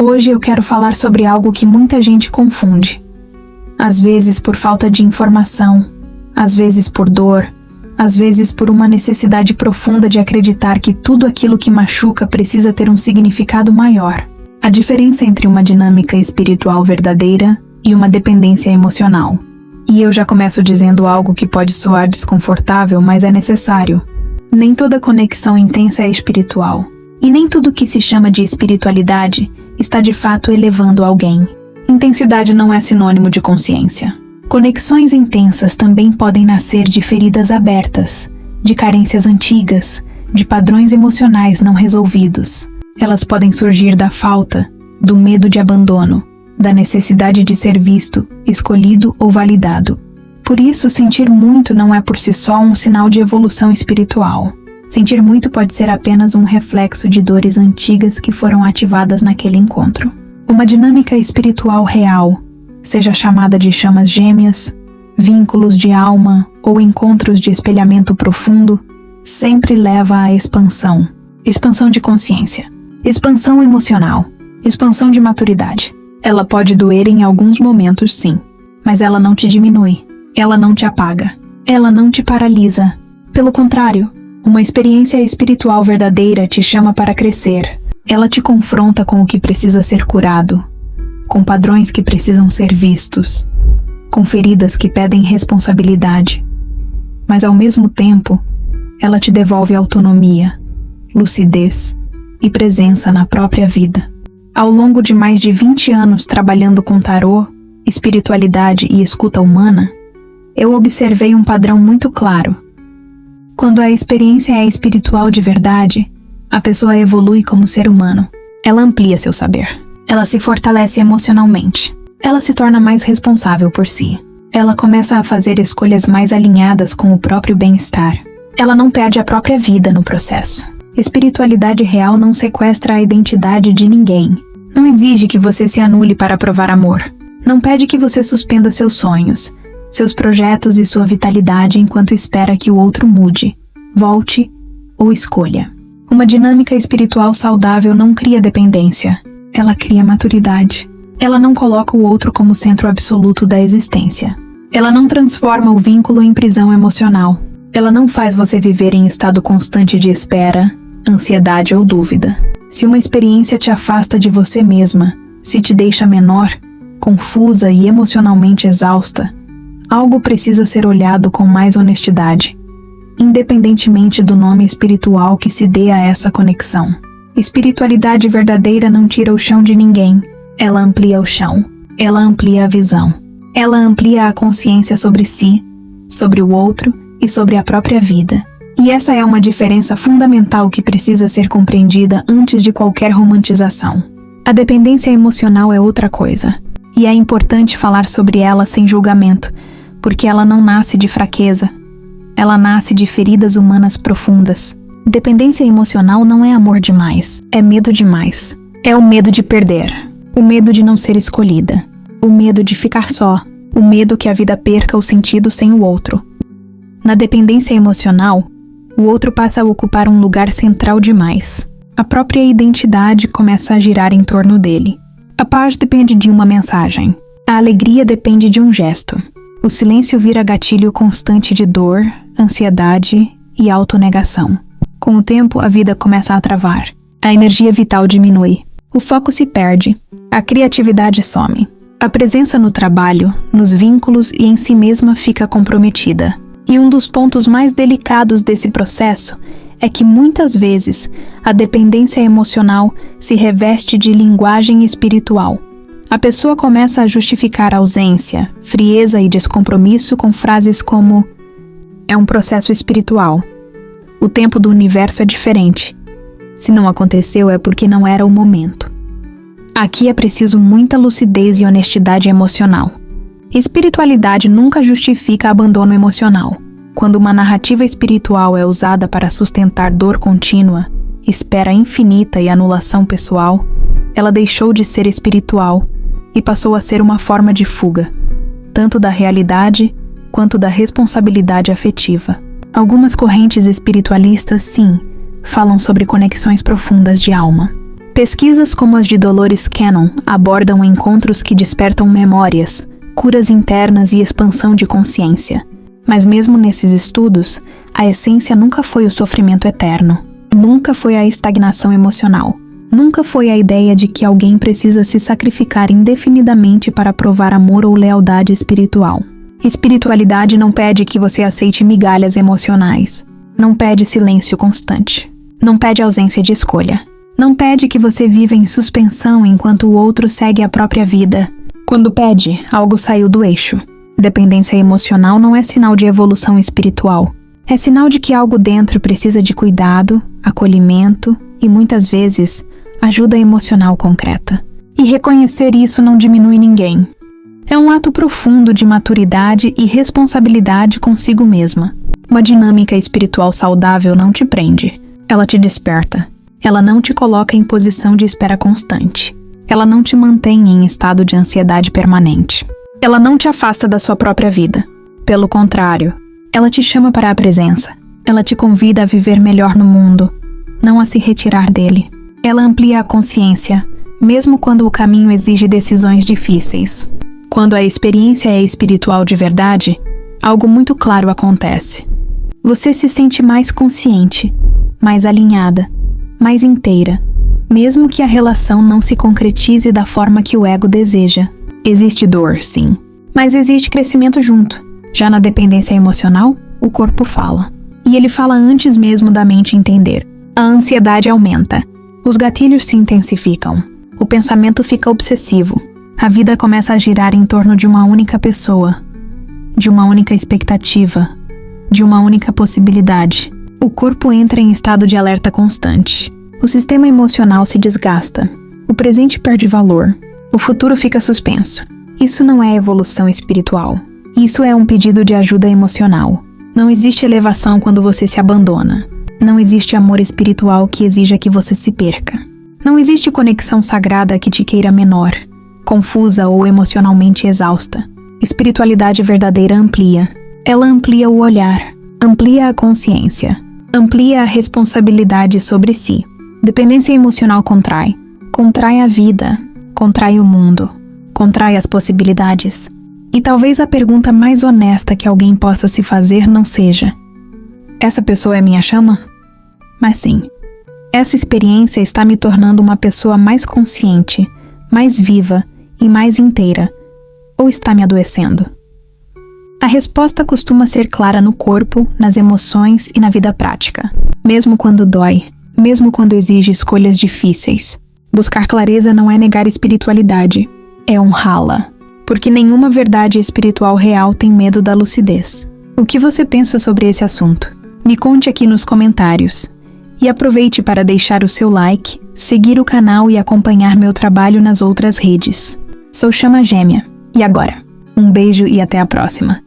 Hoje eu quero falar sobre algo que muita gente confunde. Às vezes por falta de informação, às vezes por dor, às vezes por uma necessidade profunda de acreditar que tudo aquilo que machuca precisa ter um significado maior. A diferença entre uma dinâmica espiritual verdadeira e uma dependência emocional. E eu já começo dizendo algo que pode soar desconfortável, mas é necessário. Nem toda conexão intensa é espiritual. E nem tudo que se chama de espiritualidade está de fato elevando alguém. Intensidade não é sinônimo de consciência. Conexões intensas também podem nascer de feridas abertas, de carências antigas, de padrões emocionais não resolvidos. Elas podem surgir da falta, do medo de abandono, da necessidade de ser visto, escolhido ou validado. Por isso, sentir muito não é por si só um sinal de evolução espiritual. Sentir muito pode ser apenas um reflexo de dores antigas que foram ativadas naquele encontro. Uma dinâmica espiritual real, seja chamada de chamas gêmeas, vínculos de alma ou encontros de espelhamento profundo, sempre leva à expansão. Expansão de consciência, expansão emocional, expansão de maturidade. Ela pode doer em alguns momentos, sim, mas ela não te diminui, ela não te apaga, ela não te paralisa. Pelo contrário, uma experiência espiritual verdadeira te chama para crescer. Ela te confronta com o que precisa ser curado, com padrões que precisam ser vistos, com feridas que pedem responsabilidade. Mas ao mesmo tempo, ela te devolve autonomia, lucidez e presença na própria vida. Ao longo de mais de 20 anos trabalhando com tarô, espiritualidade e escuta humana, eu observei um padrão muito claro. Quando a experiência é espiritual de verdade, a pessoa evolui como ser humano. Ela amplia seu saber. Ela se fortalece emocionalmente. Ela se torna mais responsável por si. Ela começa a fazer escolhas mais alinhadas com o próprio bem-estar. Ela não perde a própria vida no processo. Espiritualidade real não sequestra a identidade de ninguém. Não exige que você se anule para provar amor. Não pede que você suspenda seus sonhos, seus projetos e sua vitalidade enquanto espera que o outro mude, volte ou escolha. Uma dinâmica espiritual saudável não cria dependência, ela cria maturidade. Ela não coloca o outro como centro absoluto da existência. Ela não transforma o vínculo em prisão emocional. Ela não faz você viver em estado constante de espera, ansiedade ou dúvida. Se uma experiência te afasta de você mesma, se te deixa menor, confusa e emocionalmente exausta, algo precisa ser olhado com mais honestidade, independentemente do nome espiritual que se dê a essa conexão. Espiritualidade verdadeira não tira o chão de ninguém, ela amplia o chão, ela amplia a visão, ela amplia a consciência sobre si, sobre o outro e sobre a própria vida. E essa é uma diferença fundamental que precisa ser compreendida antes de qualquer romantização. A dependência emocional é outra coisa, e é importante falar sobre ela sem julgamento, porque ela não nasce de fraqueza, ela nasce de feridas humanas profundas. Dependência emocional não é amor demais, é medo demais. É o medo de perder, o medo de não ser escolhida, o medo de ficar só, o medo que a vida perca o sentido sem o outro. Na dependência emocional, o outro passa a ocupar um lugar central demais. A própria identidade começa a girar em torno dele. A paz depende de uma mensagem. A alegria depende de um gesto. O silêncio vira gatilho constante de dor, ansiedade e autonegação. Com o tempo, a vida começa a travar. A energia vital diminui. O foco se perde. A criatividade some. A presença no trabalho, nos vínculos e em si mesma fica comprometida. E um dos pontos mais delicados desse processo é que muitas vezes a dependência emocional se reveste de linguagem espiritual. A pessoa começa a justificar ausência, frieza e descompromisso com frases como: é um processo espiritual. O tempo do universo é diferente. Se não aconteceu é porque não era o momento. Aqui é preciso muita lucidez e honestidade emocional. Espiritualidade nunca justifica abandono emocional. Quando uma narrativa espiritual é usada para sustentar dor contínua, espera infinita e anulação pessoal, ela deixou de ser espiritual e passou a ser uma forma de fuga, tanto da realidade quanto da responsabilidade afetiva. Algumas correntes espiritualistas, sim, falam sobre conexões profundas de alma. Pesquisas como as de Dolores Cannon abordam encontros que despertam memórias, curas internas e expansão de consciência. Mas mesmo nesses estudos, a essência nunca foi o sofrimento eterno. Nunca foi a estagnação emocional. Nunca foi a ideia de que alguém precisa se sacrificar indefinidamente para provar amor ou lealdade espiritual. Espiritualidade não pede que você aceite migalhas emocionais. Não pede silêncio constante. Não pede ausência de escolha. Não pede que você viva em suspensão enquanto o outro segue a própria vida. Quando pede, algo saiu do eixo. Dependência emocional não é sinal de evolução espiritual. É sinal de que algo dentro precisa de cuidado, acolhimento e, muitas vezes, ajuda emocional concreta. E reconhecer isso não diminui ninguém. É um ato profundo de maturidade e responsabilidade consigo mesma. Uma dinâmica espiritual saudável não te prende. Ela te desperta. Ela não te coloca em posição de espera constante. Ela não te mantém em estado de ansiedade permanente. Ela não te afasta da sua própria vida. Pelo contrário, ela te chama para a presença. Ela te convida a viver melhor no mundo, não a se retirar dele. Ela amplia a consciência, mesmo quando o caminho exige decisões difíceis. Quando a experiência é espiritual de verdade, algo muito claro acontece. Você se sente mais consciente, mais alinhada, mais inteira, mesmo que a relação não se concretize da forma que o ego deseja. Existe dor, sim, mas existe crescimento junto. Já na dependência emocional, o corpo fala. E ele fala antes mesmo da mente entender. A ansiedade aumenta. Os gatilhos se intensificam. O pensamento fica obsessivo. A vida começa a girar em torno de uma única pessoa, de uma única expectativa, de uma única possibilidade. O corpo entra em estado de alerta constante. O sistema emocional se desgasta. O presente perde valor. O futuro fica suspenso. Isso não é evolução espiritual. Isso é um pedido de ajuda emocional. Não existe elevação quando você se abandona. Não existe amor espiritual que exija que você se perca. Não existe conexão sagrada que te queira menor, confusa ou emocionalmente exausta. Espiritualidade verdadeira amplia. Ela amplia o olhar, amplia a consciência, amplia a responsabilidade sobre si. Dependência emocional contrai. Contrai a vida, contrai o mundo, contrai as possibilidades. E talvez a pergunta mais honesta que alguém possa se fazer não seja: essa pessoa é minha chama? Mas sim, essa experiência está me tornando uma pessoa mais consciente, mais viva e mais inteira, ou está me adoecendo? A resposta costuma ser clara no corpo, nas emoções e na vida prática. Mesmo quando dói, mesmo quando exige escolhas difíceis. Buscar clareza não é negar espiritualidade, é honrá-la. Porque nenhuma verdade espiritual real tem medo da lucidez. O que você pensa sobre esse assunto? Me conte aqui nos comentários. E aproveite para deixar o seu like, seguir o canal e acompanhar meu trabalho nas outras redes. Sou Chama Gêmea. E agora? Um beijo e até a próxima.